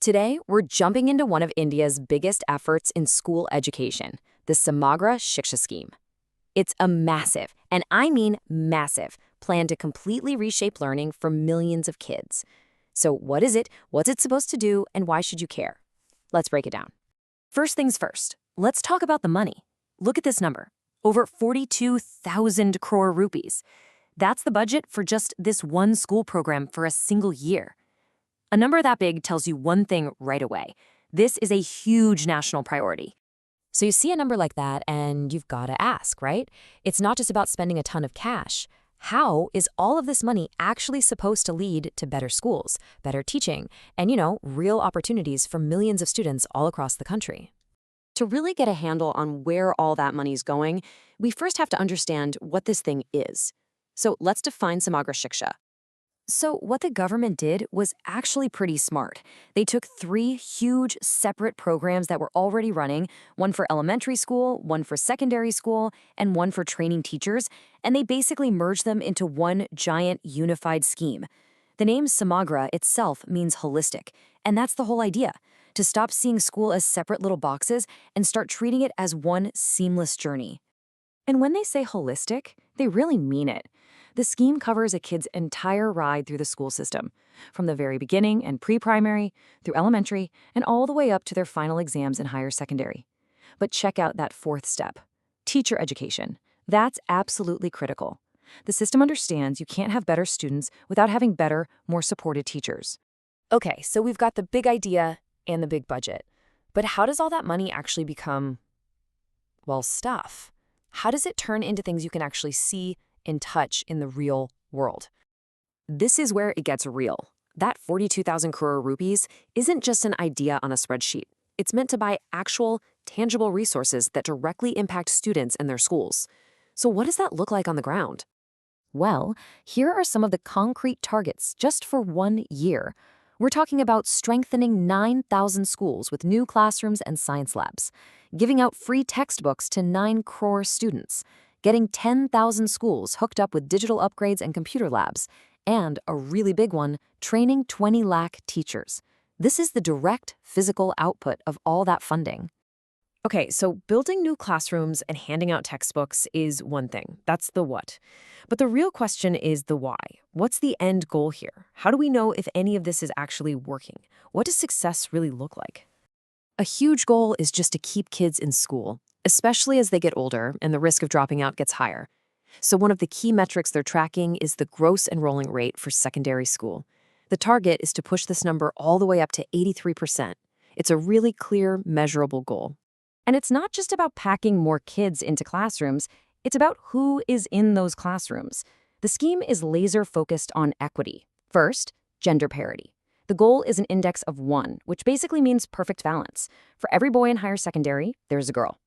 Today, we're jumping into one of India's biggest efforts in school education, the Samagra Shiksha scheme. It's a massive, and I mean massive, plan to completely reshape learning for millions of kids. So what is it, what's it supposed to do, and why should you care? Let's break it down. First things first, let's talk about the money. Look at this number, over 42,000 crore rupees. That's the budget for just this one school program for a single year. A number that big tells you one thing right away. This is a huge national priority. So you see a number like that and you've got to ask, right? It's not just about spending a ton of cash. How is all of this money actually supposed to lead to better schools, better teaching, and, real opportunities for millions of students all across the country? To really get a handle on where all that money's going, we first have to understand what this thing is. So let's define Samagra Shiksha. So what the government did was actually pretty smart. They took three huge separate programs that were already running, one for elementary school, one for secondary school, and one for training teachers, and they basically merged them into one giant unified scheme. The name Samagra itself means holistic, and that's the whole idea, to stop seeing school as separate little boxes and start treating it as one seamless journey. And when they say holistic, they really mean it. The scheme covers a kid's entire ride through the school system, from the very beginning and pre-primary, through elementary, and all the way up to their final exams in higher secondary. But check out that fourth step, teacher education. That's absolutely critical. The system understands you can't have better students without having better, more supported teachers. Okay, so we've got the big idea and the big budget. But how does all that money actually become, well, stuff? How does it turn into things you can actually see and touch in the real world? This is where it gets real. That 42,000 crore rupees isn't just an idea on a spreadsheet. It's meant to buy actual, tangible resources that directly impact students and their schools. So what does that look like on the ground? Well, here are some of the concrete targets just for 1 year. We're talking about strengthening 9,000 schools with new classrooms and science labs, giving out free textbooks to 9 crore students, getting 10,000 schools hooked up with digital upgrades and computer labs, and a really big one, training 20 lakh teachers. This is the direct physical output of all that funding. Okay, so building new classrooms and handing out textbooks is one thing. That's the what. But the real question is the why. What's the end goal here? How do we know if any of this is actually working? What does success really look like? A huge goal is just to keep kids in school, especially as they get older and the risk of dropping out gets higher. So one of the key metrics they're tracking is the gross enrolling rate for secondary school. The target is to push this number all the way up to 83%. It's a really clear, measurable goal. And it's not just about packing more kids into classrooms, it's about who is in those classrooms. The scheme is laser-focused on equity. First, gender parity. The goal is an index of 1, which basically means perfect balance. For every boy in higher secondary, there's a girl.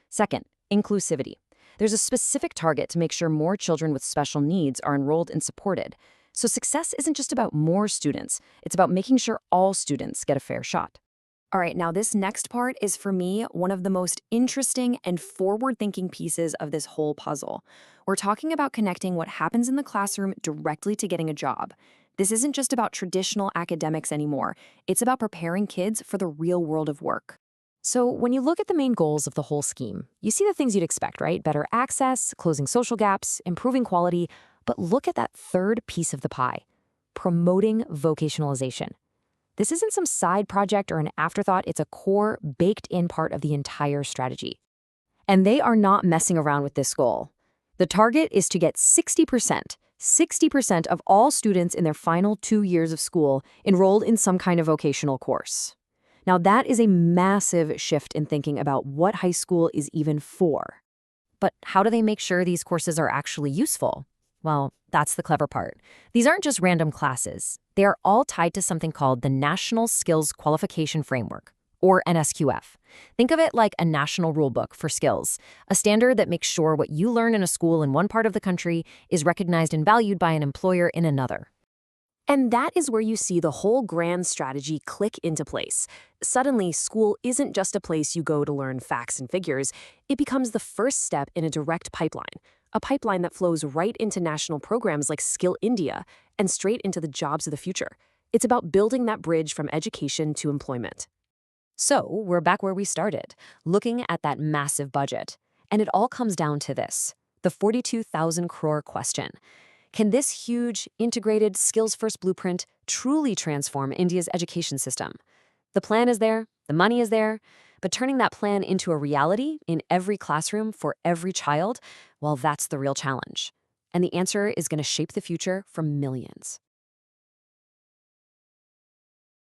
Second, inclusivity. There's a specific target to make sure more children with special needs are enrolled and supported. So success isn't just about more students, it's about making sure all students get a fair shot. All right, now this next part is for me one of the most interesting and forward-thinking pieces of this whole puzzle. We're talking about connecting what happens in the classroom directly to getting a job. This isn't just about traditional academics anymore. It's about preparing kids for the real world of work. So when you look at the main goals of the whole scheme, you see the things you'd expect, right? Better access, closing social gaps, improving quality. But look at that third piece of the pie, promoting vocationalization. This isn't some side project or an afterthought. It's a core, baked-in part of the entire strategy. And they are not messing around with this goal. The target is to get 60% of all students in their final 2 years of school enrolled in some kind of vocational course. Now, that is a massive shift in thinking about what high school is even for. But how do they make sure these courses are actually useful? Well, that's the clever part. These aren't just random classes. They are all tied to something called the National Skills Qualification Framework, or NSQF. Think of it like a national rulebook for skills, a standard that makes sure what you learn in a school in one part of the country is recognized and valued by an employer in another. And that is where you see the whole grand strategy click into place. Suddenly, school isn't just a place you go to learn facts and figures. It becomes the first step in a direct pipeline, a pipeline that flows right into national programs like Skill India and straight into the jobs of the future. It's about building that bridge from education to employment. So we're back where we started, looking at that massive budget. And it all comes down to this, the 42,000 crore question. Can this huge, integrated, skills-first blueprint truly transform India's education system? The plan is there, the money is there, but turning that plan into a reality in every classroom for every child, well, that's the real challenge. And the answer is going to shape the future for millions.